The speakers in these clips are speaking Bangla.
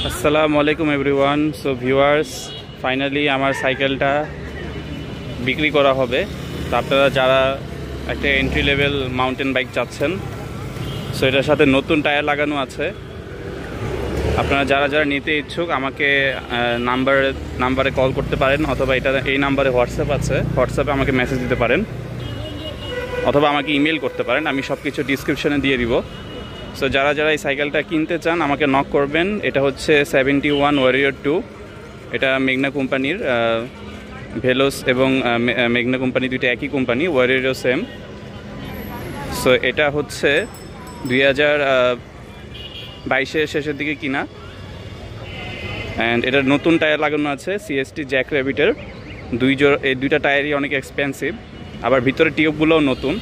আসসালামু আলাইকুম এভরিওয়ান। সো ভিউয়ার্স, ফাইনালি আমার সাইকেলটা বিক্রি করা হবে। তো আপনারা যারা একটা এন্ট্রি লেভেল মাউন্টেন বাইক চাচ্ছেন, সো এটার সাথে নতুন টায়ার লাগানো আছে। আপনারা যারা যারা নিতে ইচ্ছুক আমাকে নাম্বারে কল করতে পারেন, অথবা এই নাম্বারে হোয়াটসঅ্যাপ আছে, হোয়াটসঅ্যাপে আমাকে মেসেজ দিতে পারেন, অথবা আমাকে ইমেল করতে পারেন। আমি সব কিছু ডিসক্রিপশনে দিয়ে দিব। সো যারা যারা এই সাইকেলটা কিনতে চান আমাকে নক করবেন। এটা হচ্ছে 71 ওয়ারিয়র 2। এটা মেঘনা কোম্পানির, ভেলোস এবং মেঘনা কোম্পানি দুইটা একই কোম্পানি, ওয়ারিয়রও সেম। সো এটা হচ্ছে 2022-এর শেষের দিকে কিনা, অ্যান্ড এটার নতুন টায়ার লাগানো আছে CST জ্যাক র্যাবিটের। এই দুইটা টায়ারই অনেক এক্সপেন্সিভ, আবার ভিতরে টিউবগুলোও নতুন,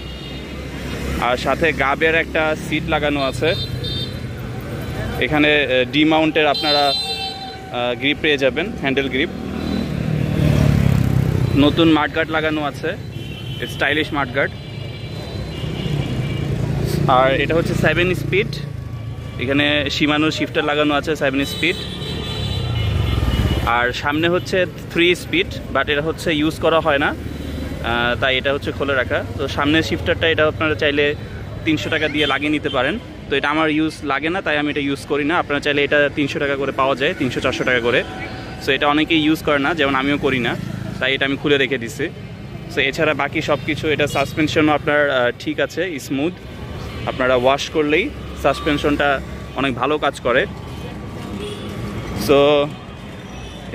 আর সাথে গাবের একটা সিট লাগানো আছে। এখানে ডি মাউন্টের আপনারা গ্রিপ পেয়ে যাবেন, হ্যান্ডেল গ্রিপ। নতুন মাডগার্ড লাগানো আছে, স্টাইলিশ মাডগার্ড। আর এটা হচ্ছে 7 স্পিড। এখানে শিমানোর শিফটার লাগানো আছে 7 স্পিড। আর সামনে হচ্ছে 3 স্পিড, বাট এটা হচ্ছে ইউজ করা হয় না, তাই এটা হচ্ছে খুলে রাখা। তো সামনের শিফটারটা এটা আপনারা চাইলে 300 টাকা দিয়ে লাগিয়ে নিতে পারেন। তো এটা আমার ইউজ লাগে না, তাই আমি এটা ইউজ করি না। আপনারা চাইলে এটা 300 টাকা করে পাওয়া যায়, 300-400 টাকা করে। সো এটা অনেকেই ইউজ করে না, যেমন আমিও করি না, তাই এটা আমি খুলে রেখে দিছি। সো এছাড়া বাকি সব কিছু, এটা সাসপেনশনও আপনার ঠিক আছে, স্মুথ। আপনারা ওয়াশ করলেই সাসপেনশনটা অনেক ভালো কাজ করে। সো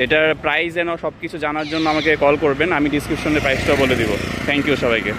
এটার প্রাইস এন্ড সব কিছু জানার জন্য আমাকে কল করবেন, আমি ডিসক্রিপশনে প্রাইসটা বলে দিব। থ্যাংক ইউ সবাইকে।